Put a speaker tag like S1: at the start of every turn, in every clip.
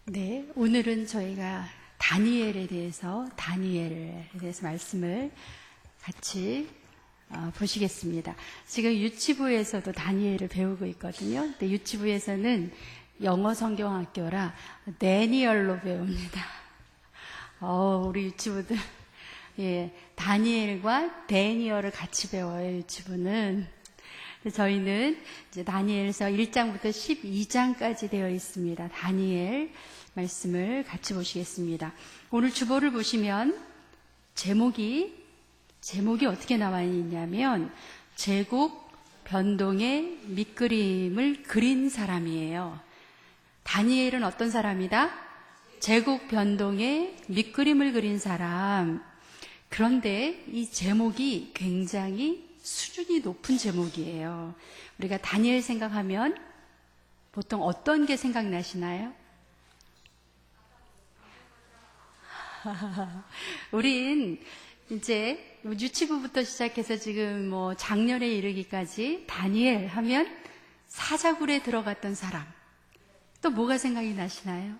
S1: 네, 오늘은 저희가 다니엘에 대해서 말씀을 같이 보시겠습니다. 지금 유치부에서도 다니엘을 배우고 있거든요. 근데 유치부에서는 영어 성경학교라 데니얼로 배웁니다. 우리 유치부들 다니엘과 데니얼을 같이 배워요. 유치부는. 저희는 이제 다니엘서 1장부터 12장까지 되어 있습니다. 다니엘 말씀을 같이 보시겠습니다. 오늘 주보를 보시면 제목이 어떻게 나와 있냐면 제국 변동의 밑그림을 그린 사람이에요. 다니엘은 어떤 사람이다? 제국 변동의 밑그림을 그린 사람. 그런데 이 제목이 굉장히 수준이 높은 제목이에요. 우리가 다니엘 생각하면 보통 어떤 게 생각나시나요? 우린 이제 유치부부터 시작해서 지금 작년에 이르기까지 다니엘 하면 사자굴에 들어갔던 사람. 또 뭐가 생각이 나시나요?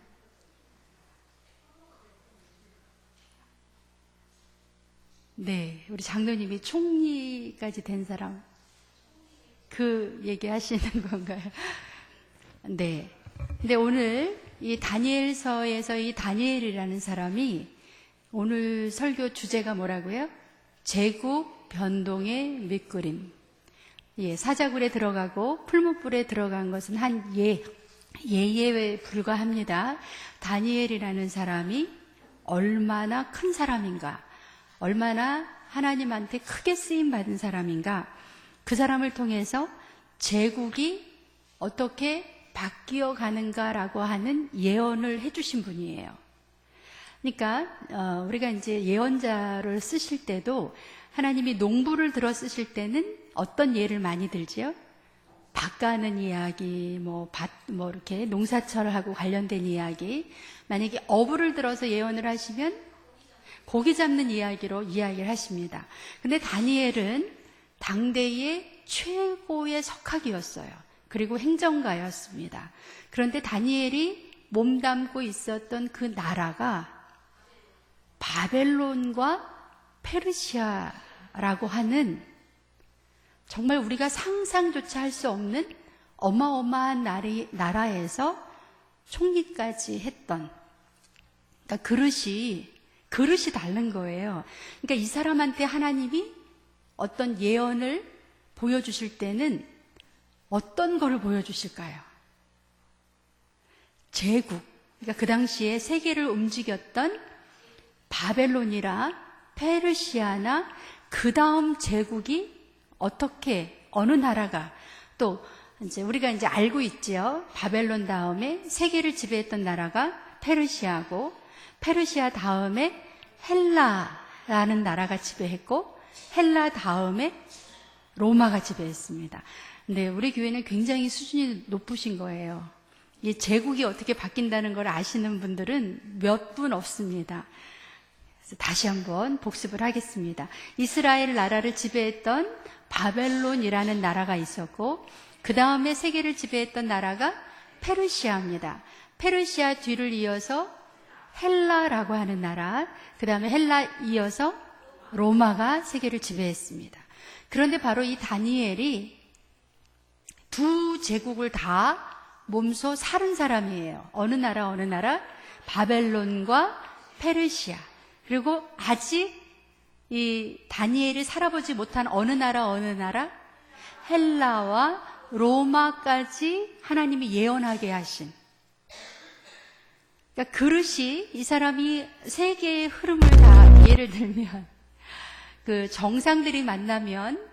S1: 네, 우리 장로님이 총리까지 된 사람, 그 얘기 하시는 건가요? 네. 근데 오늘 이 다니엘서에서 이 다니엘이라는 사람이 오늘 설교 주제가 뭐라고요? 제국 변동의 밑그림. 사자굴에 들어가고 풀무불에 들어간 것은 한 예에 불과합니다. 다니엘이라는 사람이 얼마나 큰 사람인가? 얼마나 하나님한테 크게 쓰임받은 사람인가? 그 사람을 통해서 제국이 어떻게 바뀌어 가는가라고 하는 예언을 해주신 분이에요. 그러니까 우리가 이제 예언자를 쓰실 때도 하나님이 농부를 들어 쓰실 때는 어떤 예를 많이 들지요? 밭 가는 이야기, 이렇게 농사철하고 관련된 이야기. 만약에 어부를 들어서 예언을 하시면 고기 잡는 이야기로 이야기를 하십니다. 근데 다니엘은 당대의 최고의 석학이었어요. 그리고 행정가였습니다. 그런데 다니엘이 몸담고 있었던 그 나라가 바벨론과 페르시아라고 하는 정말 우리가 상상조차 할 수 없는 어마어마한 나라에서 총리까지 했던, 그러니까 그릇이 다른 거예요. 그러니까 이 사람한테 하나님이 어떤 예언을 보여주실 때는 어떤 거를 보여주실까요? 제국. 그러니까 그 당시에 세계를 움직였던 바벨론이라 페르시아나 그 다음 제국이 어느 나라가 또 이제 우리가 이제 알고 있죠. 바벨론 다음에 세계를 지배했던 나라가 페르시아고 페르시아 다음에 헬라라는 나라가 지배했고 헬라 다음에 로마가 지배했습니다. 근데 우리 교회는 굉장히 수준이 높으신 거예요. 이 제국이 어떻게 바뀐다는 걸 아시는 분들은 몇 분 없습니다. 그래서 다시 한번 복습을 하겠습니다. 이스라엘 나라를 지배했던 바벨론이라는 나라가 있었고 그 다음에 세계를 지배했던 나라가 페르시아입니다. 페르시아 뒤를 이어서 헬라라고 하는 나라, 그 다음에 헬라 이어서 로마가 세계를 지배했습니다. 그런데 바로 이 다니엘이 두 제국을 다 몸소 사른 사람이에요. 어느 나라? 바벨론과 페르시아. 그리고 아직 이 다니엘이 살아보지 못한 어느 나라? 헬라와 로마까지 하나님이 예언하게 하신. 그러니까 그릇이 이 사람이 세계의 흐름을 다 예를 들면 그 정상들이 만나면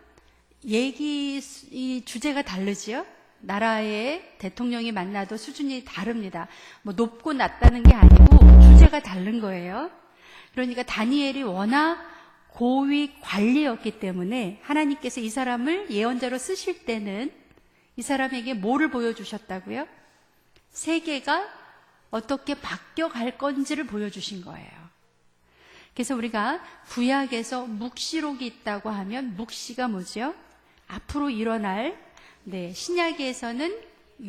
S1: 이 주제가 다르지요? 나라의 대통령이 만나도 수준이 다릅니다. 높고 낮다는 게 아니고 주제가 다른 거예요. 그러니까 다니엘이 워낙 고위 관리였기 때문에 하나님께서 이 사람을 예언자로 쓰실 때는 이 사람에게 뭐를 보여주셨다고요? 세계가 어떻게 바뀌어갈 건지를 보여주신 거예요. 그래서 우리가 구약에서 묵시록이 있다고 하면 묵시가 뭐죠? 앞으로 일어날 신약에서는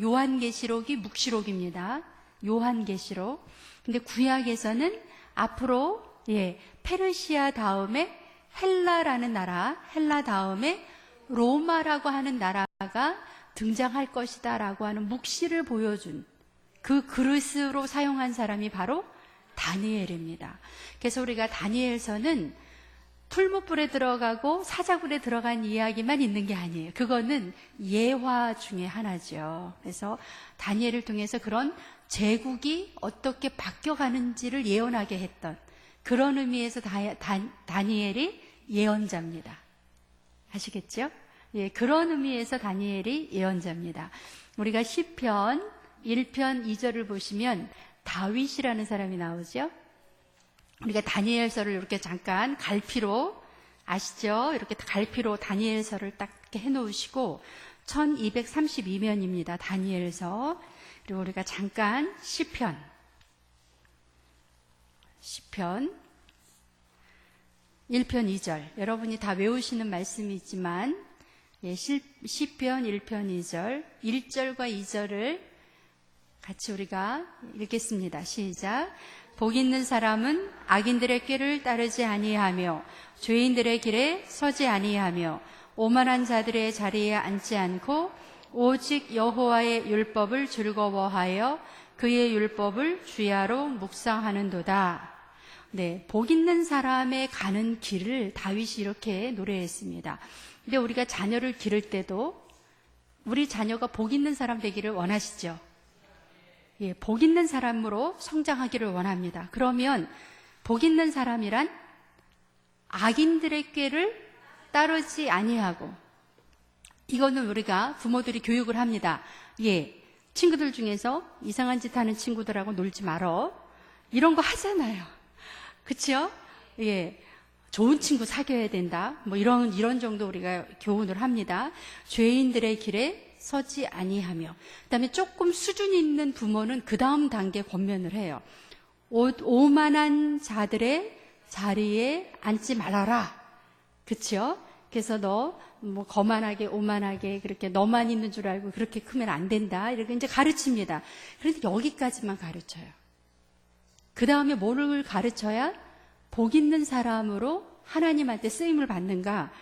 S1: 요한계시록이 묵시록입니다. 요한계시록. 근데 구약에서는 앞으로 페르시아 다음에 헬라라는 나라, 헬라 다음에 로마라고 하는 나라가 등장할 것이다 라고 하는 묵시를 보여준 그 그릇으로 사용한 사람이 바로 다니엘입니다. 그래서 우리가 다니엘서는 풀무불에 들어가고 사자굴에 들어간 이야기만 있는 게 아니에요. 그거는 예화 중에 하나죠. 그래서 다니엘을 통해서 그런 제국이 어떻게 바뀌어가는지를 예언하게 했던 그런 의미에서 다니엘이 예언자입니다. 아시겠죠? 예, 그런 의미에서 다니엘이 예언자입니다. 우리가 시편 1편 2절을 보시면 다윗이라는 사람이 나오죠. 우리가 다니엘서를 이렇게 잠깐 갈피로 아시죠? 이렇게 갈피로 다니엘서를 딱 이렇게 해놓으시고 1232면입니다. 다니엘서. 그리고 우리가 잠깐 시편 1편 2절 여러분이 다 외우시는 말씀이지만 시편 1편 2절 1절과 2절을 같이 우리가 읽겠습니다. 시작. 복 있는 사람은 악인들의 꾀를 따르지 아니하며 죄인들의 길에 서지 아니하며 오만한 자들의 자리에 앉지 않고 오직 여호와의 율법을 즐거워하여 그의 율법을 주야로 묵상하는도다. 네, 복 있는 사람의 가는 길을 다윗이 이렇게 노래했습니다. 근데 우리가 자녀를 기를 때도 우리 자녀가 복 있는 사람 되기를 원하시죠? 예, 복 있는 사람으로 성장하기를 원합니다. 그러면 복 있는 사람이란 악인들의 꾀를 따르지 아니하고, 이거는 우리가 부모들이 교육을 합니다. 예, 친구들 중에서 이상한 짓 하는 친구들하고 놀지 말어. 이런 거 하잖아요. 그치요? 예, 좋은 친구 사귀어야 된다. 뭐 이런 정도 우리가 교훈을 합니다. 죄인들의 길에 서지 아니하며. 그다음에 조금 수준 있는 부모는 그 다음 단계 권면을 해요. 오만한 자들의 자리에 앉지 말아라. 그치요? 그래서 너 뭐 거만하게 오만하게 그렇게 너만 있는 줄 알고 그렇게 크면 안 된다. 이렇게 이제 가르칩니다. 그런데 여기까지만 가르쳐요. 그 다음에 뭐를 가르쳐야 복 있는 사람으로 하나님한테 쓰임을 받는가?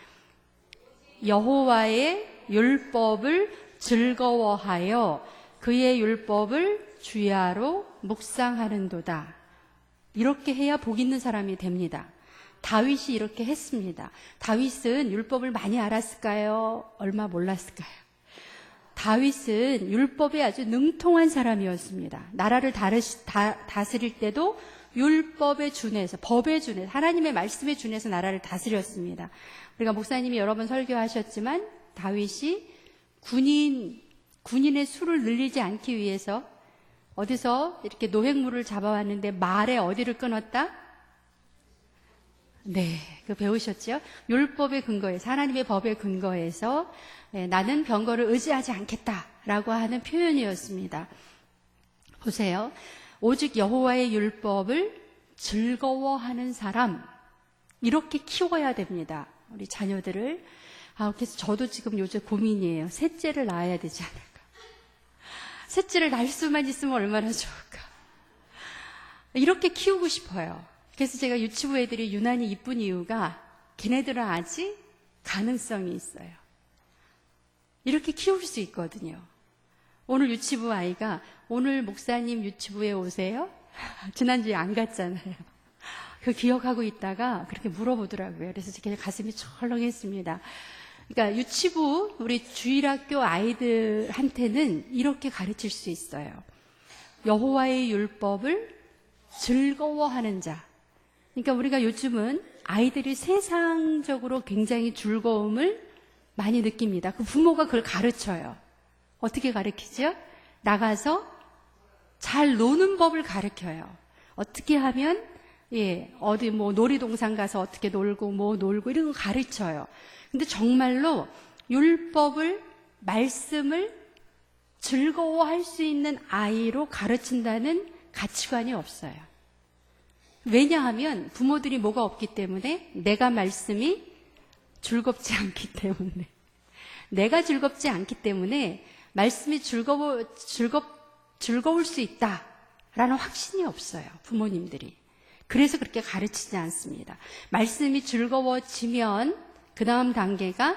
S1: 여호와의 율법을 즐거워하여 그의 율법을 주야로 묵상하는도다. 이렇게 해야 복 있는 사람이 됩니다. 다윗이 이렇게 했습니다. 다윗은 율법을 많이 알았을까요? 얼마 몰랐을까요? 다윗은 율법에 아주 능통한 사람이었습니다. 나라를 다스릴 때도 율법에 준해서, 법에 준해서, 하나님의 말씀에 준해서 나라를 다스렸습니다. 우리가 목사님이 여러 번 설교하셨지만 다윗이 군인의 수를 늘리지 않기 위해서 어디서 이렇게 노획물을 잡아왔는데 말에 어디를 끊었다? 네, 그 배우셨죠? 율법의 근거에서, 하나님의 법의 근거에서 나는 병거를 의지하지 않겠다라고 하는 표현이었습니다. 보세요. 오직 여호와의 율법을 즐거워하는 사람, 이렇게 키워야 됩니다. 우리 자녀들을. 그래서 저도 지금 요즘 고민이에요. 셋째를 낳아야 되지 않을까. 셋째를 낳을 수만 있으면 얼마나 좋을까. 이렇게 키우고 싶어요. 그래서 제가 유치부 애들이 유난히 이쁜 이유가 걔네들은 아직 가능성이 있어요. 이렇게 키울 수 있거든요. 오늘 유치부 아이가 오늘 목사님 유치부에 오세요? 지난주에 안 갔잖아요. 그 기억하고 있다가 그렇게 물어보더라고요. 그래서 제가 가슴이 철렁했습니다. 그러니까 유치부 우리 주일학교 아이들한테는 이렇게 가르칠 수 있어요. 여호와의 율법을 즐거워하는 자. 그러니까 우리가 요즘은 아이들이 세상적으로 굉장히 즐거움을 많이 느낍니다. 그 부모가 그걸 가르쳐요. 어떻게 가르치죠? 나가서 잘 노는 법을 가르쳐요. 어떻게 하면 어디 뭐 놀이동산 가서 어떻게 놀고 뭐 놀고 이런 거 가르쳐요. 근데 정말로 율법을, 말씀을 즐거워할 수 있는 아이로 가르친다는 가치관이 없어요. 왜냐하면 부모들이 뭐가 없기 때문에, 내가 말씀이 즐겁지 않기 때문에, 내가 즐겁지 않기 때문에 말씀이 즐거울 수 있다. 라는 확신이 없어요, 부모님들이. 그래서 그렇게 가르치지 않습니다. 말씀이 즐거워지면 그 다음 단계가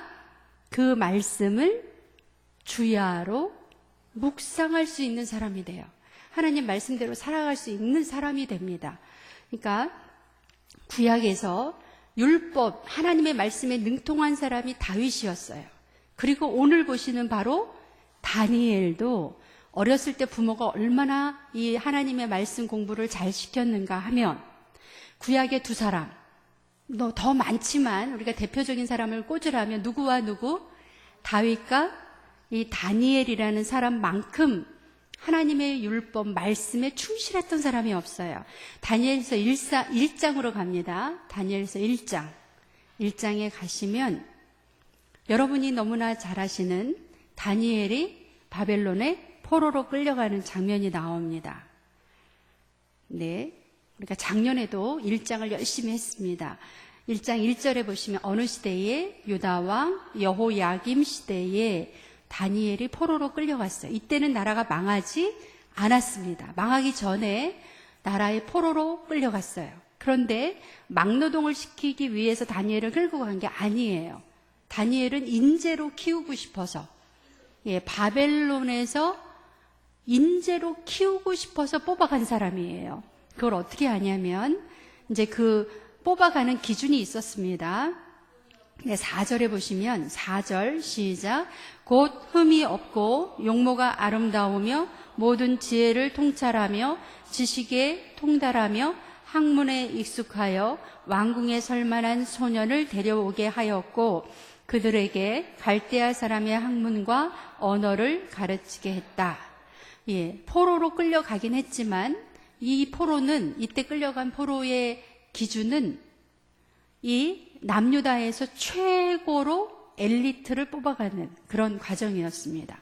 S1: 그 말씀을 주야로 묵상할 수 있는 사람이 돼요. 하나님 말씀대로 살아갈 수 있는 사람이 됩니다. 그러니까 구약에서 율법, 하나님의 말씀에 능통한 사람이 다윗이었어요. 그리고 오늘 보시는 바로 다니엘도 어렸을 때 부모가 얼마나 이 하나님의 말씀 공부를 잘 시켰는가 하면 구약의 두 사람, 더 많지만 우리가 대표적인 사람을 꽂으라면 누구와 누구? 다윗과 이 다니엘이라는 사람만큼 하나님의 율법 말씀에 충실했던 사람이 없어요. 다니엘서 1장으로 갑니다. 다니엘서 1장. 1장에 가시면 여러분이 너무나 잘 아시는 다니엘이 바벨론의 포로로 끌려가는 장면이 나옵니다. 네. 우리가 작년에도 1장을 열심히 했습니다. 1장 1절에 보시면 어느 시대에 유다왕 여호야김 시대에 다니엘이 포로로 끌려갔어요. 이때는 나라가 망하지 않았습니다. 망하기 전에 나라의 포로로 끌려갔어요. 그런데 막노동을 시키기 위해서 다니엘을 끌고 간 게 아니에요. 다니엘은 인재로 키우고 싶어서, 바벨론에서 인재로 키우고 싶어서 뽑아간 사람이에요. 그걸 어떻게 하냐면 이제 그 뽑아가는 기준이 있었습니다. 4절에 보시면 4절 시작. 곧 흠이 없고 용모가 아름다우며 모든 지혜를 통찰하며 지식에 통달하며 학문에 익숙하여 왕궁에 설만한 소년을 데려오게 하였고 그들에게 갈대아 사람의 학문과 언어를 가르치게 했다. 포로로 끌려가긴 했지만 이 포로는, 이때 끌려간 포로의 기준은 이 남유다에서 최고로 엘리트를 뽑아가는 그런 과정이었습니다.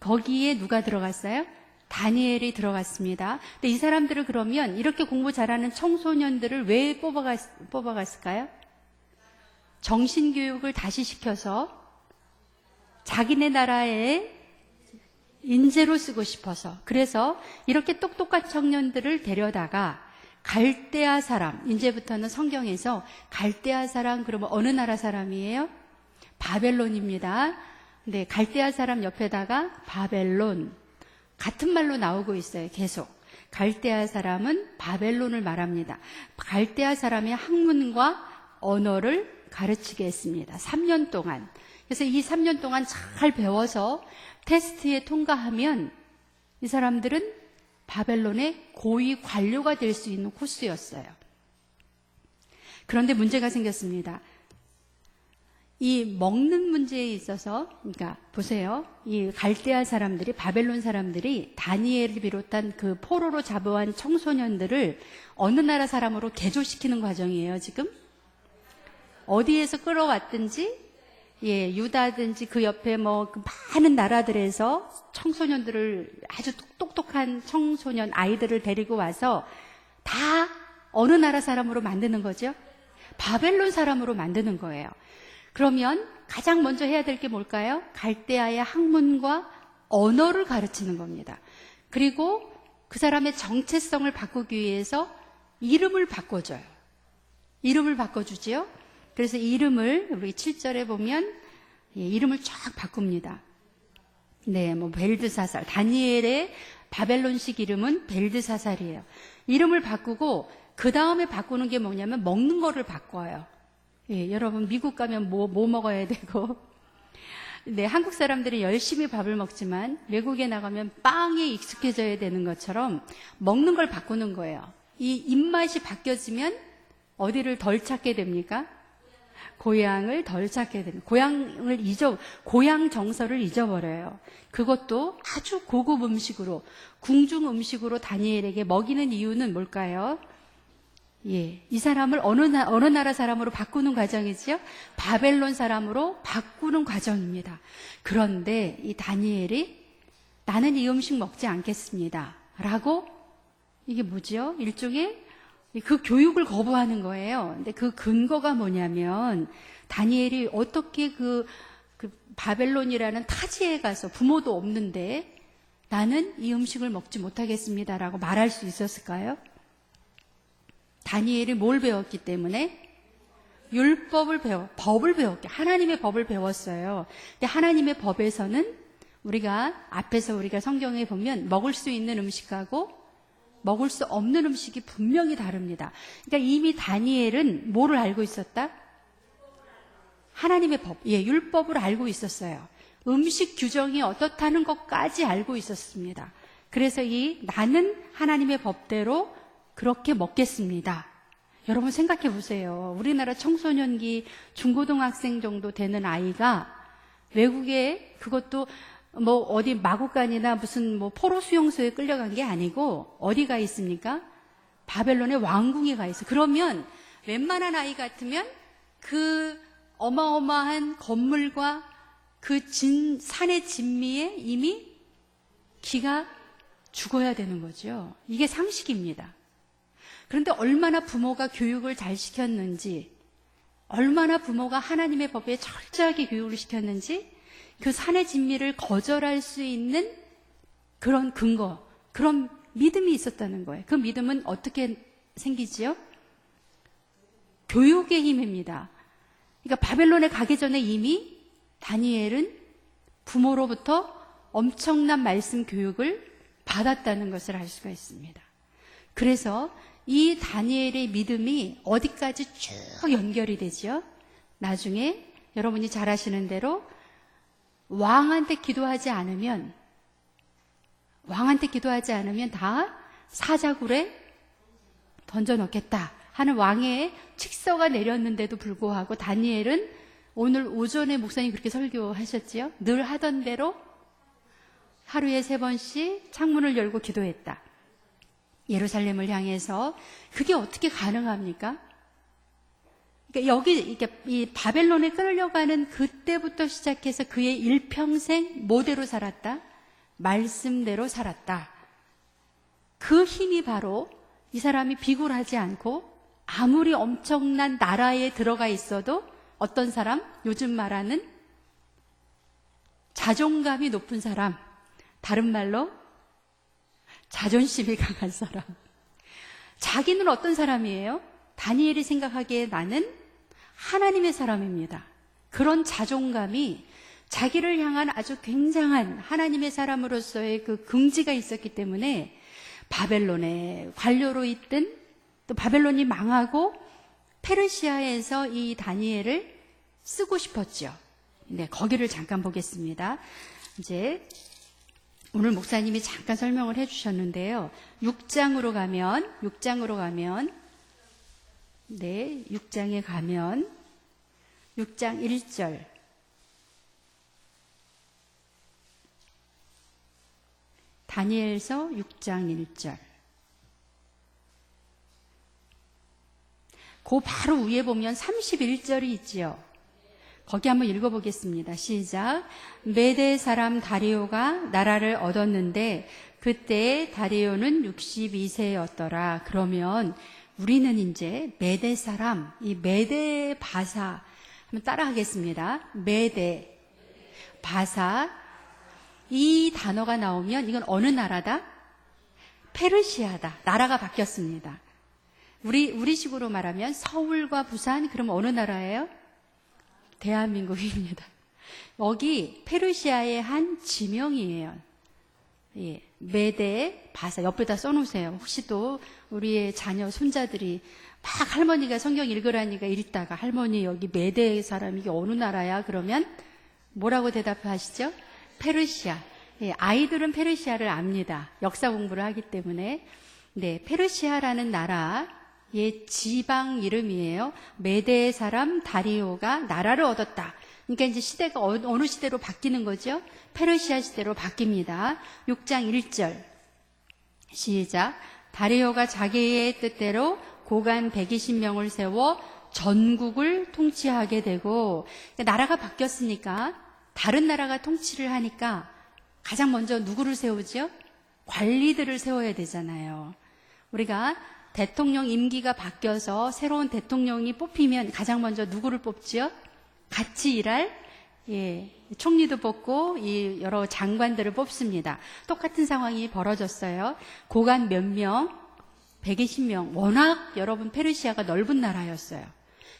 S1: 거기에 누가 들어갔어요? 다니엘이 들어갔습니다. 근데 이 사람들을 그러면 이렇게 공부 잘하는 청소년들을 왜 뽑아갔을까요? 정신교육을 다시 시켜서 자기네 나라에 인재로 쓰고 싶어서, 그래서 이렇게 똑똑한 청년들을 데려다가 갈대아 사람, 이제부터는 성경에서 갈대아 사람 그러면 어느 나라 사람이에요? 바벨론입니다. 네, 갈대아 사람 옆에다가 바벨론, 같은 말로 나오고 있어요. 계속 갈대아 사람은 바벨론을 말합니다. 갈대아 사람의 학문과 언어를 가르치게 했습니다. 3년 동안. 그래서 이 3년 동안 잘 배워서 테스트에 통과하면 이 사람들은 바벨론의 고위 관료가 될 수 있는 코스였어요. 그런데 문제가 생겼습니다. 이 먹는 문제에 있어서, 그러니까 보세요. 이 갈대아 사람들이, 바벨론 사람들이 다니엘을 비롯한 그 포로로 잡아온 청소년들을 어느 나라 사람으로 개조시키는 과정이에요, 지금? 어디에서 끌어왔든지, 유다든지 그 옆에 그 많은 나라들에서 청소년들을, 아주 똑똑한 청소년 아이들을 데리고 와서 다 어느 나라 사람으로 만드는 거죠? 바벨론 사람으로 만드는 거예요. 그러면 가장 먼저 해야 될 게 뭘까요? 갈대아의 학문과 언어를 가르치는 겁니다. 그리고 그 사람의 정체성을 바꾸기 위해서 이름을 바꿔줘요. 이름을 바꿔주지요. 그래서 이름을 우리 7절에 보면 이름을 쫙 바꿉니다. 네, 벨드사살. 다니엘의 바벨론식 이름은 벨드사살이에요. 이름을 바꾸고 그 다음에 바꾸는 게 뭐냐면 먹는 거를 바꿔요. 여러분 미국 가면 뭐 먹어야 되고, 네, 한국 사람들이 열심히 밥을 먹지만 외국에 나가면 빵에 익숙해져야 되는 것처럼 먹는 걸 바꾸는 거예요. 이 입맛이 바뀌어지면 어디를 덜 찾게 됩니까? 고향을 덜 찾게 됩니다. 고향 정서를 잊어버려요. 그것도 아주 고급 음식으로, 궁중 음식으로 다니엘에게 먹이는 이유는 뭘까요? 이 사람을 어느 나라 사람으로 바꾸는 과정이지요? 바벨론 사람으로 바꾸는 과정입니다. 그런데 이 다니엘이 나는 이 음식 먹지 않겠습니다. 라고, 이게 뭐죠? 일종의 그 교육을 거부하는 거예요. 근데 그 근거가 뭐냐면 다니엘이 어떻게 그 바벨론이라는 타지에 가서 부모도 없는데 나는 이 음식을 먹지 못하겠습니다라고 말할 수 있었을까요? 다니엘이 뭘 배웠기 때문에? 법을 배웠게, 하나님의 법을 배웠어요. 근데 하나님의 법에서는 우리가 앞에서 우리가 성경에 보면 먹을 수 있는 음식하고 먹을 수 없는 음식이 분명히 다릅니다. 그러니까 이미 다니엘은 뭐를 알고 있었다? 하나님의 법, 율법을 알고 있었어요. 음식 규정이 어떻다는 것까지 알고 있었습니다. 그래서 나는 하나님의 법대로 그렇게 먹겠습니다. 여러분 생각해 보세요. 우리나라 청소년기 중고등학생 정도 되는 아이가 외국에, 그것도 뭐 어디 마구간이나 무슨 뭐 포로 수용소에 끌려간 게 아니고 어디가 있습니까? 바벨론의 왕궁에 가 있어. 그러면 웬만한 아이 같으면 그 어마어마한 건물과 그 산의 진미에 이미 기가 죽어야 되는 거죠. 이게 상식입니다. 그런데 얼마나 부모가 교육을 잘 시켰는지, 얼마나 부모가 하나님의 법에 철저하게 교육을 시켰는지 그 산의 진미를 거절할 수 있는 그런 근거, 그런 믿음이 있었다는 거예요. 그 믿음은 어떻게 생기지요? 교육의 힘입니다. 그러니까 바벨론에 가기 전에 이미 다니엘은 부모로부터 엄청난 말씀 교육을 받았다는 것을 알 수가 있습니다. 그래서 이 다니엘의 믿음이 어디까지 쭉 연결이 되죠? 나중에 여러분이 잘 아시는 대로 왕한테 기도하지 않으면 다 사자굴에 던져놓겠다 하는 왕의 칙서가 내렸는데도 불구하고 다니엘은 오늘 오전에 목사님 그렇게 설교하셨지요? 늘 하던 대로 하루에 3번씩 창문을 열고 기도했다. 예루살렘을 향해서. 그게 어떻게 가능합니까? 그러니까 이 바벨론에 끌려가는 그때부터 시작해서 그의 일평생 뭐대로 살았다? 말씀대로 살았다. 그 힘이 바로 이 사람이 비굴하지 않고 아무리 엄청난 나라에 들어가 있어도 어떤 사람? 요즘 말하는 자존감이 높은 사람, 다른 말로 자존심이 강한 사람. 자기는 어떤 사람이에요? 다니엘이 생각하기에 나는 하나님의 사람입니다. 그런 자존감이 자기를 향한 아주 굉장한 하나님의 사람으로서의 그 긍지가 있었기 때문에 바벨론의 관료로 있든 또 바벨론이 망하고 페르시아에서 이 다니엘을 쓰고 싶었죠. 네, 거기를 잠깐 보겠습니다. 이제 오늘 목사님이 잠깐 설명을 해주셨는데요. 6장으로 가면 네, 6장에 가면 6장 1절 다니엘서 6장 1절 그 바로 위에 보면 31절이 있지요. 거기 한번 읽어보겠습니다. 시작. 메대 사람 다리오가 나라를 얻었는데 그때 다리오는 62세였더라. 그러면 우리는 이제 메대 사람, 이 메대 바사 한번 따라하겠습니다. 메대 바사, 이 단어가 나오면 이건 어느 나라다? 페르시아다. 나라가 바뀌었습니다. 우리식으로 말하면 서울과 부산, 그럼 어느 나라예요? 대한민국입니다. 여기 페르시아의 한 지명이에요. 예, 메대 바사 옆에다 써놓으세요. 혹시 또 우리의 자녀 손자들이 막 할머니가 성경 읽으라니까 읽다가 할머니 여기 메대 사람 이게 어느 나라야? 그러면 뭐라고 대답하시죠? 페르시아. 예, 아이들은 페르시아를 압니다. 역사 공부를 하기 때문에. 네, 페르시아라는 나라의 지방 이름이에요. 메대 사람 다리오가 나라를 얻었다. 그러니까 이제 시대가 어느 시대로 바뀌는 거죠? 페르시아 시대로 바뀝니다. 6장 1절 시작. 다리오가 자기의 뜻대로 고관 120명을 세워 전국을 통치하게 되고, 그러니까 나라가 바뀌었으니까 다른 나라가 통치를 하니까 가장 먼저 누구를 세우죠? 관리들을 세워야 되잖아요. 우리가 대통령 임기가 바뀌어서 새로운 대통령이 뽑히면 가장 먼저 누구를 뽑지요? 같이 일할 예, 총리도 뽑고 이 여러 장관들을 뽑습니다. 똑같은 상황이 벌어졌어요. 고관 몇 명? 120명. 워낙 여러분 페르시아가 넓은 나라였어요.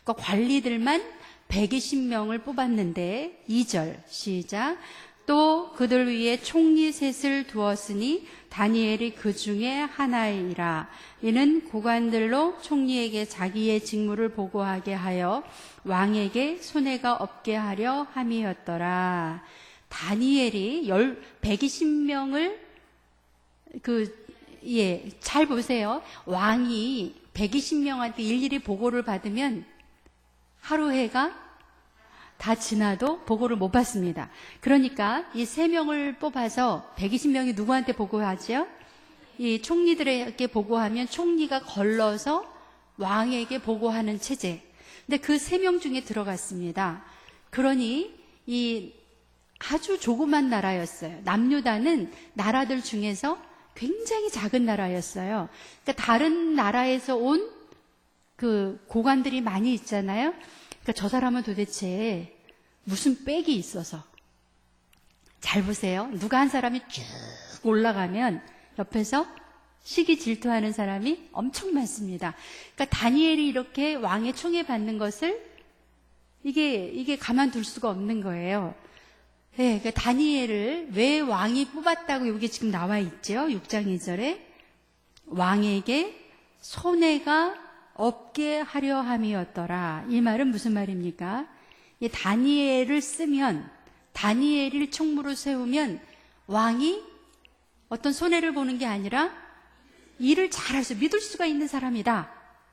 S1: 그러니까 관리들만 120명을 뽑았는데 2절 시작. 또 그들 위에 총리 셋을 두었으니 다니엘이 그 중에 하나이라. 이는 고관들로 총리에게 자기의 직무를 보고하게 하여 왕에게 손해가 없게 하려 함이었더라. 다니엘이 120명을 잘 보세요. 왕이 120명한테 일일이 보고를 받으면 하루 해가 다 지나도 보고를 못 받습니다. 그러니까 이 3명을 뽑아서 120명이 누구한테 보고하죠? 이 총리들에게 보고하면 총리가 걸러서 왕에게 보고하는 체제. 근데 그 3명 중에 들어갔습니다. 그러니 이 아주 조그만 나라였어요. 남유다는 나라들 중에서 굉장히 작은 나라였어요. 그러니까 다른 나라에서 온 그 고관들이 많이 있잖아요. 그러니까 저 사람은 도대체 무슨 빽이 있어서. 잘 보세요. 누가 한 사람이 쭉 올라가면 옆에서 시기 질투하는 사람이 엄청 많습니다. 그러니까 다니엘이 이렇게 왕의 총애 받는 것을 이게 가만둘 수가 없는 거예요. 네, 그러니까 다니엘을 왜 왕이 뽑았다고 여기 지금 나와 있죠. 6장 2절에 왕에게 손해가 없게 하려 함이었더라. 이 말은 무슨 말입니까? 이 다니엘을 쓰면, 다니엘을 총무로 세우면 왕이 어떤 손해를 보는 게 아니라 일을 잘할 수, 믿을 수가 있는 사람이다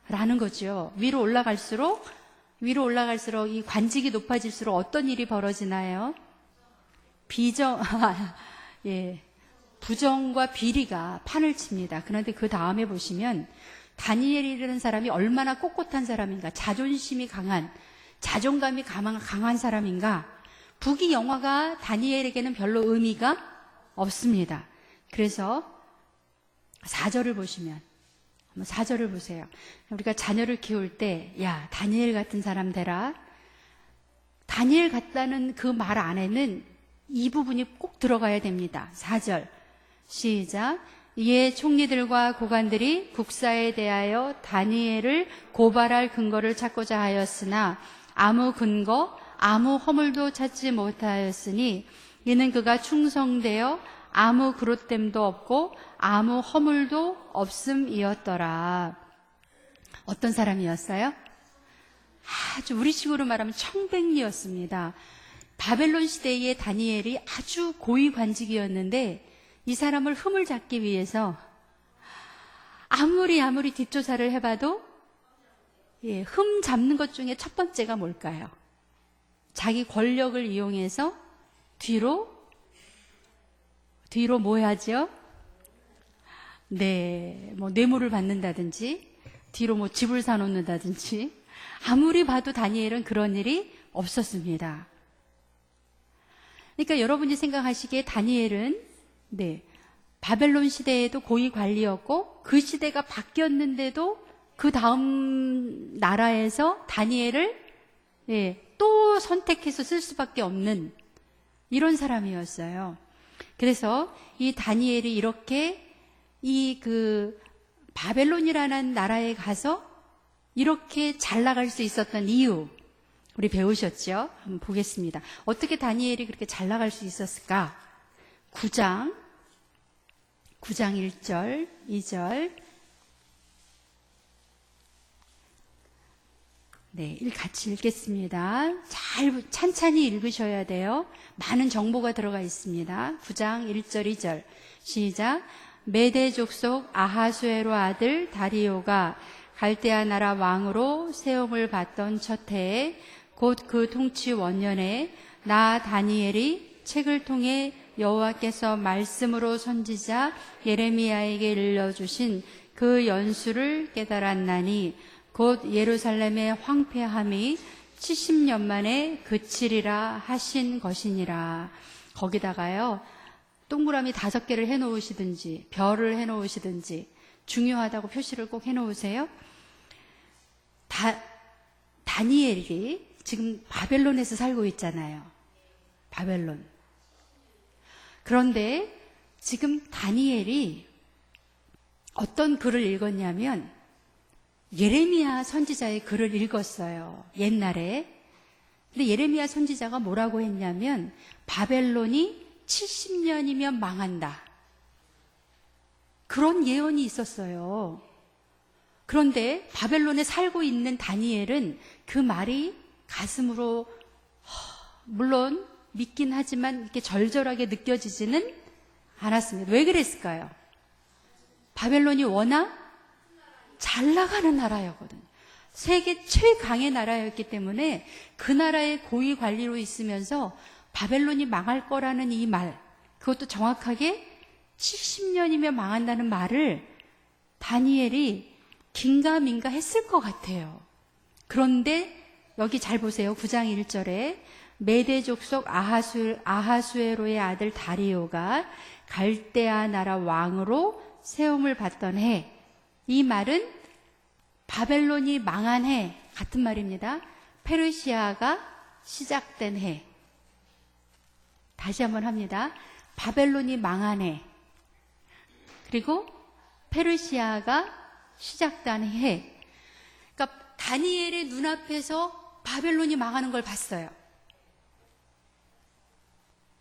S1: 라는 거죠. 위로 올라갈수록 이 관직이 높아질수록 어떤 일이 벌어지나요? 부정과 비리가 판을 칩니다. 그런데 그 다음에 보시면 다니엘이라는 사람이 얼마나 꼿꼿한 사람인가, 자존심이 강한, 자존감이 강한 사람인가. 북이 영화가 다니엘에게는 별로 의미가 없습니다. 그래서 4절을 보시면, 한번 4절을 보세요. 우리가 자녀를 키울 때, 야, 다니엘 같은 사람 되라. 다니엘 같다는 그 말 안에는 이 부분이 꼭 들어가야 됩니다. 4절 시작. 이에 총리들과 고관들이 국사에 대하여 다니엘을 고발할 근거를 찾고자 하였으나 아무 근거, 아무 허물도 찾지 못하였으니 이는 그가 충성되어 아무 그릇됨도 없고 아무 허물도 없음이었더라. 어떤 사람이었어요? 아주 우리식으로 말하면 청백리였습니다. 바벨론 시대의 다니엘이 아주 고위 관직이었는데 이 사람을 흠을 잡기 위해서 아무리 뒷조사를 해봐도 흠 잡는 것 중에 첫 번째가 뭘까요? 자기 권력을 이용해서 뒤로 뭐 하죠? 네, 뭐 뇌물을 받는다든지 뒤로 뭐 집을 사놓는다든지 아무리 봐도 다니엘은 그런 일이 없었습니다. 그러니까 여러분이 생각하시기에 다니엘은 바벨론 시대에도 고위 관리였고 그 시대가 바뀌었는데도 그 다음 나라에서 다니엘을 또 선택해서 쓸 수밖에 없는 이런 사람이었어요. 그래서 이 다니엘이 이렇게 바벨론이라는 나라에 가서 이렇게 잘 나갈 수 있었던 이유 우리 배우셨죠? 한번 보겠습니다. 어떻게 다니엘이 그렇게 잘 나갈 수 있었을까? 9장 1절, 2절. 네, 같이 읽겠습니다. 찬찬히 읽으셔야 돼요. 많은 정보가 들어가 있습니다. 9장 1절, 2절. 시작. 메대 족속 아하수에로 아들 다리오가 갈대아 나라 왕으로 세움을 받던 첫 해에 곧 그 통치 원년에 나 다니엘이 책을 통해 여호와께서 말씀으로 선지자 예레미야에게 일러주신 그 연수를 깨달았나니 곧 예루살렘의 황폐함이 70년 만에 그치리라 하신 것이니라. 거기다가요 동그라미 5개를 해놓으시든지 별을 해놓으시든지 중요하다고 표시를 꼭 해놓으세요. 다니엘이 지금 바벨론에서 살고 있잖아요. 바벨론. 그런데 지금 다니엘이 어떤 글을 읽었냐면 예레미야 선지자의 글을 읽었어요. 옛날에. 근데 예레미야 선지자가 뭐라고 했냐면 바벨론이 70년이면 망한다. 그런 예언이 있었어요. 그런데 바벨론에 살고 있는 다니엘은 그 말이 가슴으로 물론 믿긴 하지만 이렇게 절절하게 느껴지지는 않았습니다. 왜 그랬을까요? 바벨론이 워낙 잘 나가는 나라였거든요. 세계 최강의 나라였기 때문에 그 나라의 고위 관리로 있으면서 바벨론이 망할 거라는 이 말, 그것도 정확하게 70년이면 망한다는 말을 다니엘이 긴가민가 했을 것 같아요. 그런데 여기 잘 보세요. 9장 1절에 메대 족속 아하수에로의 아들 다리오가 갈대아 나라 왕으로 세움을 받던 해. 이 말은 바벨론이 망한 해 같은 말입니다. 페르시아가 시작된 해. 다시 한번 합니다. 바벨론이 망한 해. 그리고 페르시아가 시작된 해. 그러니까 다니엘의 눈앞에서 바벨론이 망하는 걸 봤어요.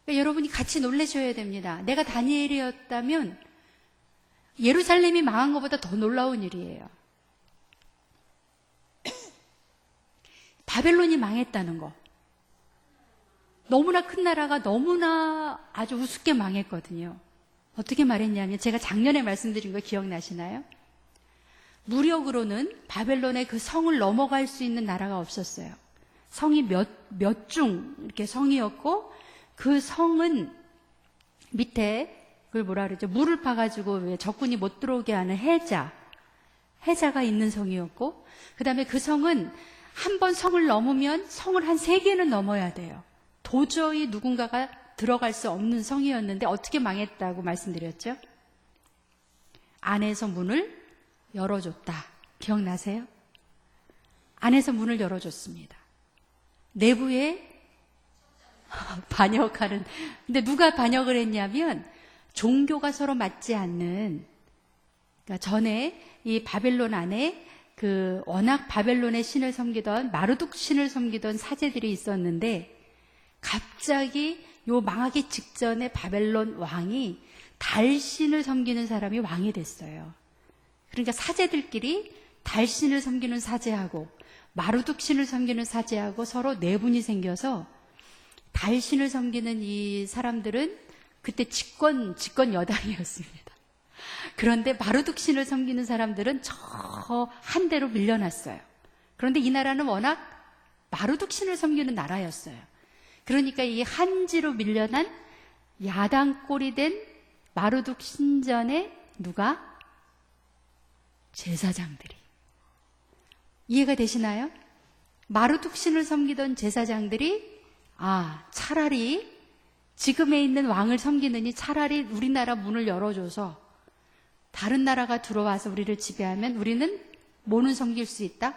S1: 그러니까 여러분이 같이 놀라셔야 됩니다. 내가 다니엘이었다면 예루살렘이 망한 것보다 더 놀라운 일이에요. 바벨론이 망했다는 거. 너무나 큰 나라가 너무나 아주 우습게 망했거든요. 어떻게 말했냐면 제가 작년에 말씀드린 거 기억나시나요? 무력으로는 바벨론의 그 성을 넘어갈 수 있는 나라가 없었어요. 성이 몇 중 이렇게 성이었고 그 성은 밑에 그걸 뭐라 그러죠? 물을 파가지고 왜 적군이 못 들어오게 하는 해자가 있는 성이었고 그 다음에 그 성은 한 번 성을 넘으면 성을 한 3개는 넘어야 돼요. 도저히 누군가가 들어갈 수 없는 성이었는데 어떻게 망했다고 말씀드렸죠? 안에서 문을 열어줬다. 기억나세요? 안에서 문을 열어줬습니다. 내부에 반역하는, 근데 누가 반역을 했냐면 종교가 서로 맞지 않는, 그러니까 전에 이 바벨론 안에 그 워낙 바벨론의 신을 섬기던 마르둑 신을 섬기던 사제들이 있었는데 갑자기 요 망하기 직전에 바벨론 왕이 달신을 섬기는 사람이 왕이 됐어요. 그러니까 사제들끼리 달신을 섬기는 사제하고 마르둑 신을 섬기는 사제하고 서로 내분이 생겨서 달신을 섬기는 이 사람들은 그때 집권 여당이었습니다. 그런데 마르둑 신을 섬기는 사람들은 저 한 대로 밀려났어요. 그런데 이 나라는 워낙 마르둑 신을 섬기는 나라였어요. 그러니까 이 한지로 밀려난 야당꼴이 된 마르둑 신전에 누가? 제사장들이. 이해가 되시나요? 마르둑 신을 섬기던 제사장들이 차라리 지금에 있는 왕을 섬기느니 차라리 우리나라 문을 열어줘서 다른 나라가 들어와서 우리를 지배하면 우리는 뭐는 섬길 수 있다?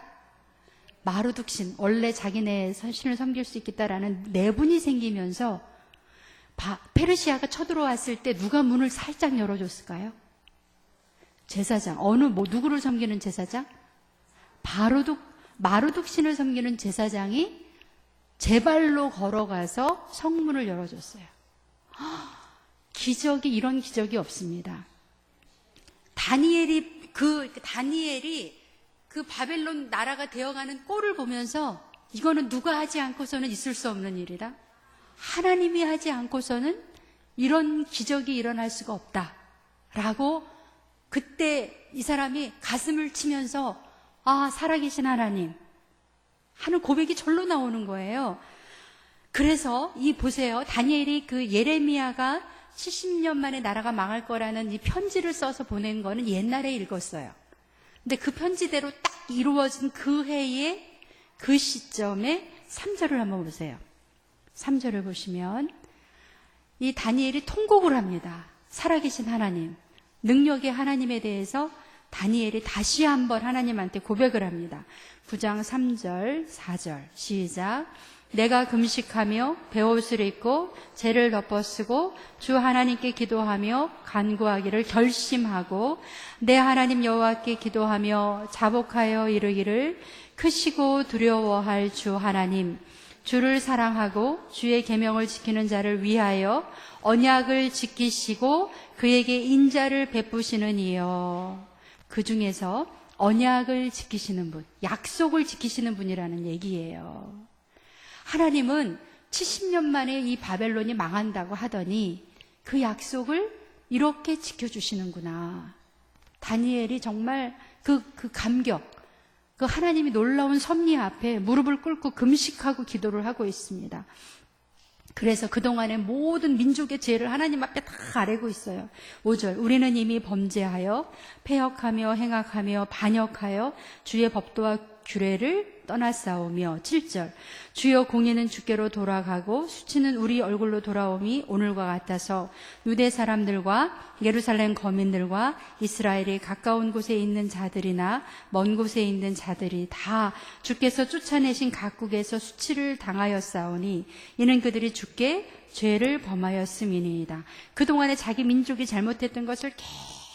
S1: 마르둑 신, 원래 자기네 신을 섬길 수 있겠다라는 내분이 생기면서 페르시아가 쳐들어왔을 때 누가 문을 살짝 열어줬을까요? 제사장. 누구를 섬기는 제사장? 마르둑 신을 섬기는 제사장이 제 발로 걸어가서 성문을 열어줬어요. 이런 기적이 없습니다. 다니엘이 그 바벨론 나라가 되어가는 꼴을 보면서 이거는 누가 하지 않고서는 있을 수 없는 일이다. 하나님이 하지 않고서는 이런 기적이 일어날 수가 없다라고 그때 이 사람이 가슴을 치면서 살아계신 하나님 하는 고백이 절로 나오는 거예요. 그래서 보세요. 다니엘이 그 예레미야가 70년 만에 나라가 망할 거라는 이 편지를 써서 보낸 거는 옛날에 읽었어요. 근데 그 편지대로 딱 이루어진 그 해에 그 시점에 3절을 한번 보세요. 3절을 보시면 이 다니엘이 통곡을 합니다. 살아계신 하나님, 능력의 하나님에 대해서 다니엘이 다시 한번 하나님한테 고백을 합니다. 9장 3절, 4절 시작. 내가 금식하며 베옷을 입고 죄를 덮어쓰고 주 하나님께 기도하며 간구하기를 결심하고 내 하나님 여호와께 기도하며 자복하여 이르기를 크시고 두려워할 주 하나님, 주를 사랑하고 주의 계명을 지키는 자를 위하여 언약을 지키시고 그에게 인자를 베푸시는 이여. 그 중에서 언약을 지키시는 분, 약속을 지키시는 분이라는 얘기예요. 하나님은 70년 만에 이 바벨론이 망한다고 하더니 그 약속을 이렇게 지켜주시는구나. 다니엘이 정말 그 감격, 그 하나님이 놀라운 섭리 앞에 무릎을 꿇고 금식하고 기도를 하고 있습니다. 그래서 그동안의 모든 민족의 죄를 하나님 앞에 다 아뢰고 있어요. 5절, 우리는 이미 범죄하여 패역하며 행악하며 반역하여 주의 법도와 규례를 떠났사오며. 7절, 주여 공의는 주께로 돌아가고 수치는 우리 얼굴로 돌아옴이 오늘과 같아서 유대 사람들과 예루살렘 거민들과 이스라엘이 가까운 곳에 있는 자들이나 먼 곳에 있는 자들이 다 주께서 쫓아내신 각국에서 수치를 당하였사오니 이는 그들이 주께 죄를 범하였음이니이다. 그동안에 자기 민족이 잘못했던 것을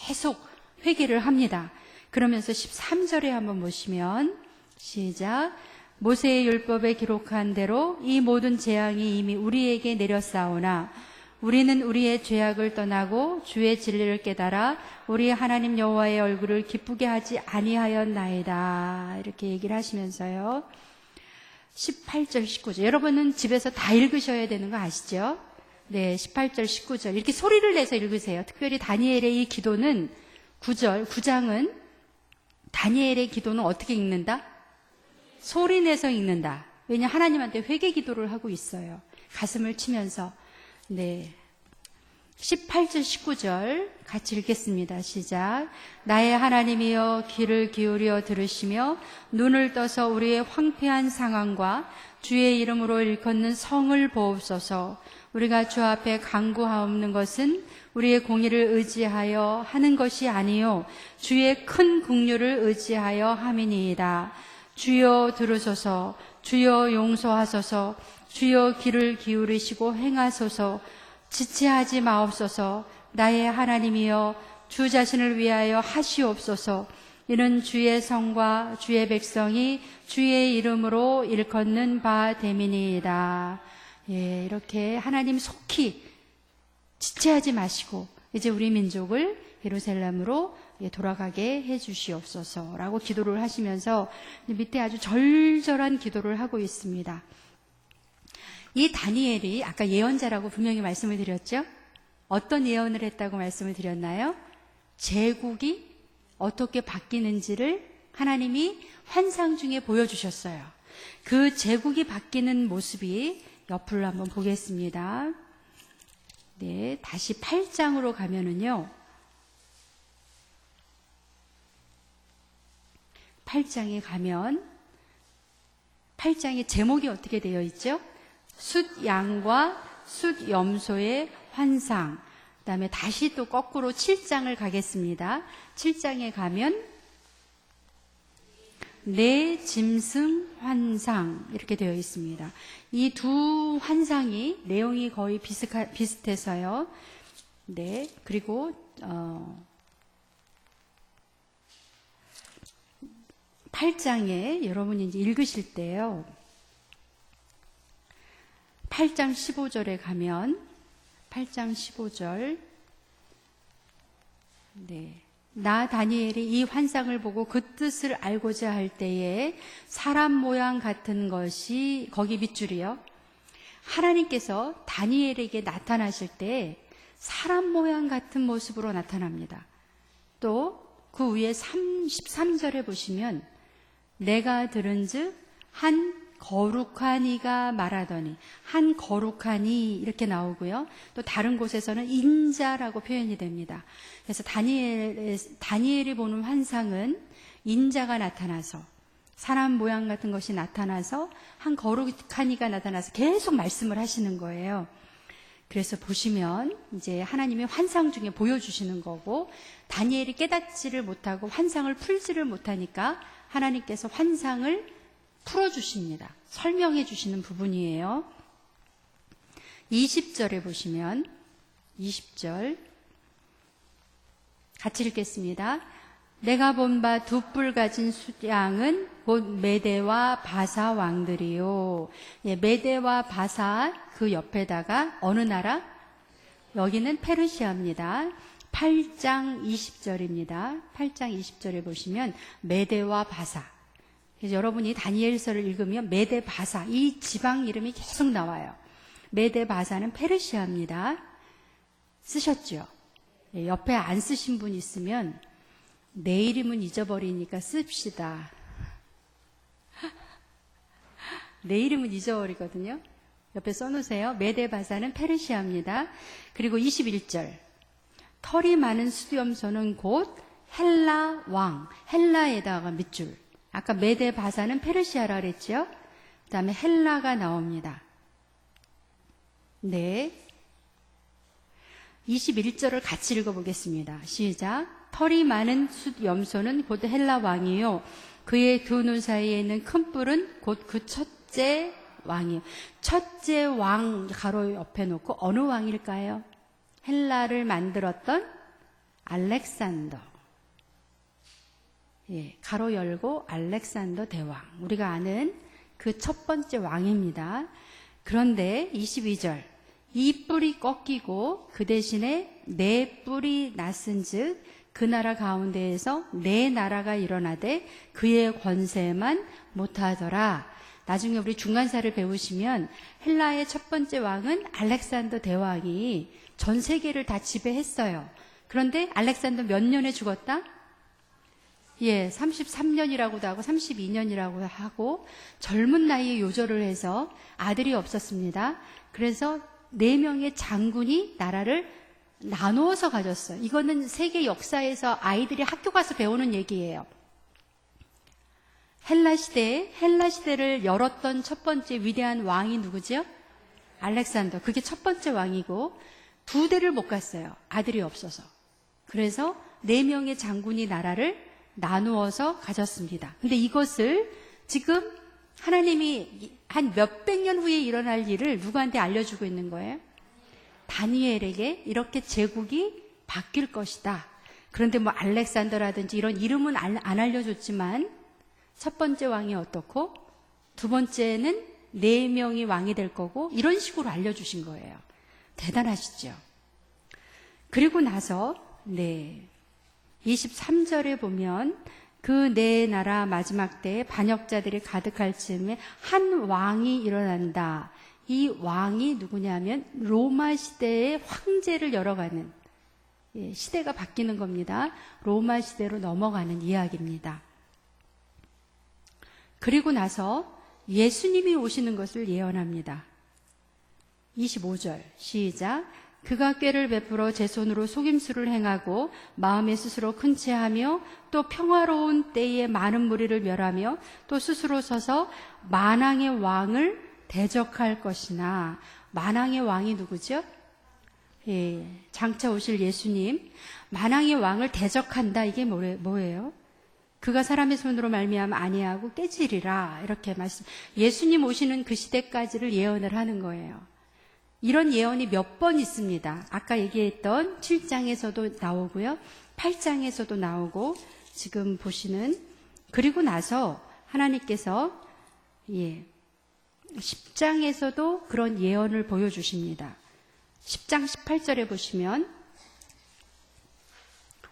S1: 계속 회개를 합니다. 그러면서 13절에 한번 보시면 시작. 모세의 율법에 기록한 대로 이 모든 재앙이 이미 우리에게 내렸사오나 우리는 우리의 죄악을 떠나고 주의 진리를 깨달아 우리 하나님 여호와의 얼굴을 기쁘게 하지 아니하였나이다. 이렇게 얘기를 하시면서요. 18절, 19절. 여러분은 집에서 다 읽으셔야 되는 거 아시죠? 네, 18절, 19절. 이렇게 소리를 내서 읽으세요. 특별히 다니엘의 이 기도는 9장은 다니엘의 기도는 어떻게 읽는다? 소리 내서 읽는다. 왜냐 하나님한테 회개 기도를 하고 있어요. 가슴을 치면서. 네. 18절 19절 같이 읽겠습니다. 시작. 나의 하나님이여 귀를 기울여 들으시며 눈을 떠서 우리의 황폐한 상황과 주의 이름으로 일컫는 성을 보옵소서. 우리가 주 앞에 간구하옵는 것은 우리의 공의를 의지하여 하는 것이 아니요 주의 큰 긍휼을 의지하여 함이니이다. 주여 들으소서. 주여 용서하소서. 주여 귀를 기울이시고 행하소서. 지체하지 마옵소서. 나의 하나님이여 주 자신을 위하여 하시옵소서. 이는 주의 성과 주의 백성이 주의 이름으로 일컫는 바 됨이니이다. 예, 이렇게 하나님 속히 지체하지 마시고 이제 우리 민족을 예루살렘으로 돌아가게 해 주시옵소서라고 기도를 하시면서 밑에 아주 절절한 기도를 하고 있습니다. 이 다니엘이 아까 예언자라고 분명히 말씀을 드렸죠? 어떤 예언을 했다고 말씀을 드렸나요? 제국이 어떻게 바뀌는지를 하나님이 환상 중에 보여주셨어요. 그 제국이 바뀌는 모습이 옆으로 한번 보겠습니다. 네, 다시 8장으로 가면은요. 8장에 가면 8장의 제목이 어떻게 되어 있죠? 숫양과 숫염소의 환상. 그 다음에 다시 또 거꾸로 7장을 가겠습니다. 7장에 가면 내 짐승 환상 이렇게 되어 있습니다. 이 두 환상이 내용이 거의 비슷해서요. 네, 그리고 8장에 여러분이 이제 읽으실 때요. 8장 15절에 가면 8장 15절 네. 나 다니엘이 이 환상을 보고 그 뜻을 알고자 할 때에 사람 모양 같은 것이 거기 밑줄이요. 하나님께서 다니엘에게 나타나실 때 사람 모양 같은 모습으로 나타납니다. 또 그 위에 13절에 보시면 내가 들은즉 한 거룩한 이가 말하더니 한 거룩한 이 이렇게 나오고요. 또 다른 곳에서는 인자라고 표현이 됩니다. 그래서 다니엘이 보는 환상은 인자가 나타나서 사람 모양 같은 것이 나타나서 한 거룩한 이가 나타나서 계속 말씀을 하시는 거예요. 그래서 보시면 이제 하나님이 환상 중에 보여주시는 거고 다니엘이 깨닫지를 못하고 환상을 풀지를 못하니까 하나님께서 환상을 풀어주십니다. 설명해 주시는 부분이에요. 20절에 보시면 20절 같이 읽겠습니다. 내가 본 바 두 뿔 가진 수양은 곧 메대와 바사 왕들이요. 예, 메대와 바사 그 옆에다가 어느 나라? 여기는 페르시아입니다. 8장 20절입니다. 8장 20절에 보시면 메대와 바사. 그래서 여러분이 다니엘서를 읽으면 메대 바사 이 지방 이름이 계속 나와요. 메대 바사는 페르시아입니다. 쓰셨죠? 예, 옆에 안 쓰신 분 있으면 내 이름은 잊어버리니까 씁시다. 내 이름은 잊어버리거든요. 옆에 써놓으세요. 메대 바사는 페르시아입니다. 그리고 21절 털이 많은 수염소는 곧 헬라 왕, 헬라에다가 밑줄. 아까 메대 바사는 페르시아라 그랬죠? 그 다음에 헬라가 나옵니다. 네. 21절을 같이 읽어보겠습니다. 시작. 털이 많은 숫염소는 곧 헬라 왕이요. 그의 두 눈 사이에 있는 큰 뿔은 곧 그 첫째 왕이요. 첫째 왕 가로 옆에 놓고 어느 왕일까요? 헬라를 만들었던 알렉산더. 예, 가로 열고 알렉산더 대왕. 우리가 아는 그 첫 번째 왕입니다. 그런데 22절. 이 뿔이 꺾이고 그 대신에 네 뿔이 났은즉 그 나라 가운데에서 네 나라가 일어나되 그의 권세만 못하더라. 나중에 우리 중간사를 배우시면 헬라의 첫 번째 왕은 알렉산더 대왕이 전 세계를 다 지배했어요. 그런데 알렉산더 몇 년에 죽었다? 예, 33년이라고도 하고 32년이라고 하고 젊은 나이에 요절을 해서 아들이 없었습니다. 그래서 4명의 장군이 나라를 나누어서 가졌어요. 이거는 세계 역사에서 아이들이 학교 가서 배우는 얘기예요. 헬라 시대를 열었던 첫 번째 위대한 왕이 누구죠? 알렉산더. 그게 첫 번째 왕이고 2대를 못 갔어요. 아들이 없어서. 그래서 4명의 장군이 나라를 나누어서 가졌습니다. 근데 이것을 지금 하나님이 한 몇백 년 후에 일어날 일을 누구한테 알려주고 있는 거예요? 다니엘에게 이렇게 제국이 바뀔 것이다. 그런데 뭐 알렉산더라든지 이런 이름은 안 알려줬지만 첫 번째 왕이 어떻고 두 번째는 4명이 왕이 될 거고 이런 식으로 알려주신 거예요. 대단하시죠? 그리고 나서 23절에 보면 그 네 나라 마지막 때에 반역자들이 가득할 즈음에 한 왕이 일어난다. 이 왕이 누구냐면 로마 시대의 황제를 열어가는 시대가 바뀌는 겁니다. 로마 시대로 넘어가는 이야기입니다. 그리고 나서 예수님이 오시는 것을 예언합니다. 25절 시작. 그가 꾀를 베풀어 제 손으로 속임수를 행하고 마음에 스스로 큰 채하며 또 평화로운 때에 많은 무리를 멸하며 또 스스로 서서 만왕의 왕을 대적할 것이나. 만왕의 왕이 누구죠? 예, 장차 오실 예수님. 만왕의 왕을 대적한다. 이게 뭐예요? 그가 사람의 손으로 말미암아 아니하고 깨지리라. 이렇게 말씀. 예수님 오시는 그 시대까지를 예언을 하는 거예요. 이런 예언이 몇 번 있습니다. 아까 얘기했던 7장에서도 나오고요. 8장에서도 나오고 지금 보시는. 그리고 나서 하나님께서 10장에서도 그런 예언을 보여주십니다. 10장 18절에 보시면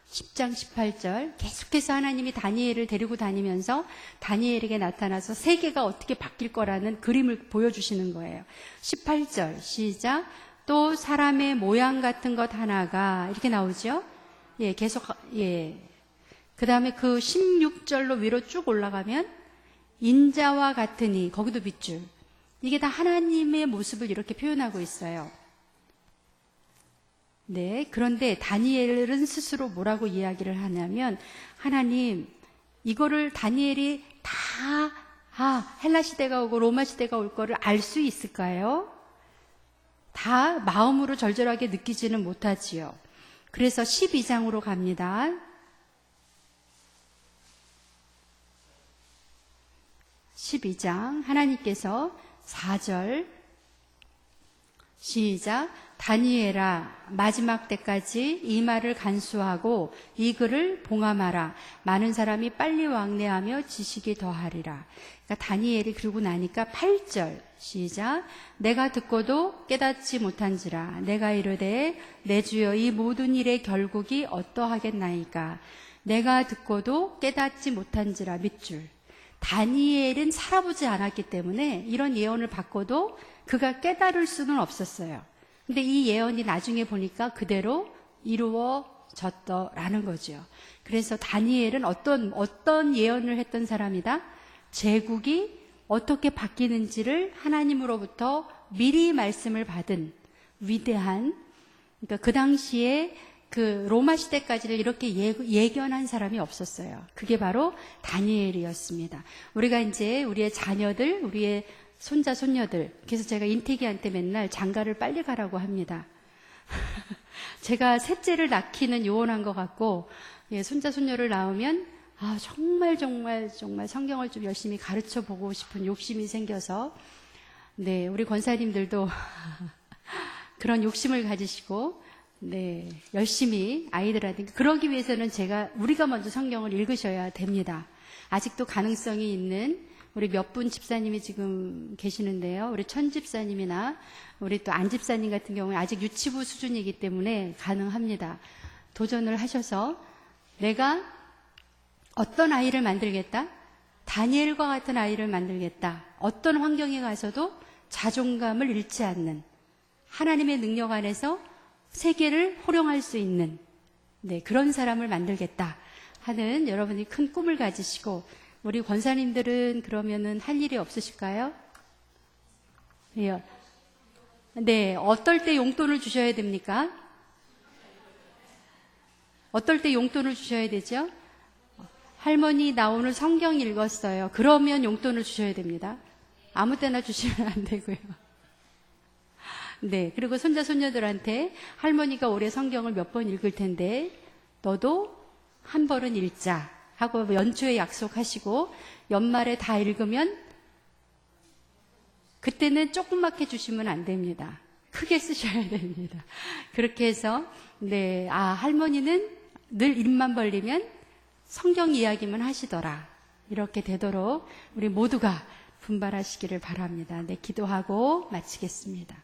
S1: 10장 18절 계속해서 하나님이 다니엘을 데리고 다니면서 다니엘에게 나타나서 세계가 어떻게 바뀔 거라는 그림을 보여주시는 거예요. 18절 시작. 또 사람의 모양 같은 것 하나가 이렇게 나오죠. 계속 그 다음에 그 16절로 위로 쭉 올라가면 인자와 같으니 거기도 밑줄. 이게 다 하나님의 모습을 이렇게 표현하고 있어요. 그런데 다니엘은 스스로 뭐라고 이야기를 하냐면 하나님 이거를 다니엘이 다 헬라 시대가 오고 로마 시대가 올 거를 알 수 있을까요? 다 마음으로 절절하게 느끼지는 못하지요. 그래서 12장으로 갑니다. 12장 하나님께서 4절 시작. 다니엘아 마지막 때까지 이 말을 간수하고 이 글을 봉함하라. 많은 사람이 빨리 왕래하며 지식이 더하리라. 그러니까 다니엘이 그러고 나니까 8절 시작. 내가 듣고도 깨닫지 못한지라. 내가 이르되 내 주여 이 모든 일의 결국이 어떠하겠나이까. 내가 듣고도 깨닫지 못한지라 밑줄. 다니엘은 살아보지 않았기 때문에 이런 예언을 받고도 그가 깨달을 수는 없었어요. 근데 이 예언이 나중에 보니까 그대로 이루어졌더라는 거죠. 그래서 다니엘은 어떤 예언을 했던 사람이다? 제국이 어떻게 바뀌는지를 하나님으로부터 미리 말씀을 받은 위대한, 그러니까 그 당시에 그 로마 시대까지를 이렇게 예견한 사람이 없었어요. 그게 바로 다니엘이었습니다. 우리가 이제 우리의 자녀들, 우리의 손자, 손녀들, 그래서 제가 인태기한테 맨날 장가를 빨리 가라고 합니다. 제가 셋째를 낳기는 요원한 것 같고, 손자, 손녀를 낳으면, 정말 성경을 좀 열심히 가르쳐 보고 싶은 욕심이 생겨서, 네, 우리 권사님들도 그런 욕심을 가지시고, 네, 열심히 아이들한테, 그러기 위해서는 우리가 먼저 성경을 읽으셔야 됩니다. 아직도 가능성이 있는 우리 몇 분 집사님이 지금 계시는데요. 우리 천 집사님이나 우리 또 안 집사님 같은 경우는 아직 유치부 수준이기 때문에 가능합니다. 도전을 하셔서 내가 어떤 아이를 만들겠다? 다니엘과 같은 아이를 만들겠다. 어떤 환경에 가서도 자존감을 잃지 않는 하나님의 능력 안에서 세계를 호령할 수 있는 그런 사람을 만들겠다 하는 여러분이 큰 꿈을 가지시고 우리 권사님들은 그러면은 할 일이 없으실까요? 네, 어떨 때 용돈을 주셔야 됩니까? 어떨 때 용돈을 주셔야 되죠? 할머니 나 오늘 성경 읽었어요. 그러면 용돈을 주셔야 됩니다. 아무 때나 주시면 안 되고요. 네, 그리고 손자 손녀들한테 할머니가 올해 성경을 몇 번 읽을 텐데 너도 한 번은 읽자 하고 연초에 약속하시고 연말에 다 읽으면 그때는 조그맣게 주시면 안 됩니다. 크게 쓰셔야 됩니다. 그렇게 해서 할머니는 늘 입만 벌리면 성경 이야기만 하시더라. 이렇게 되도록 우리 모두가 분발하시기를 바랍니다. 네, 기도하고 마치겠습니다.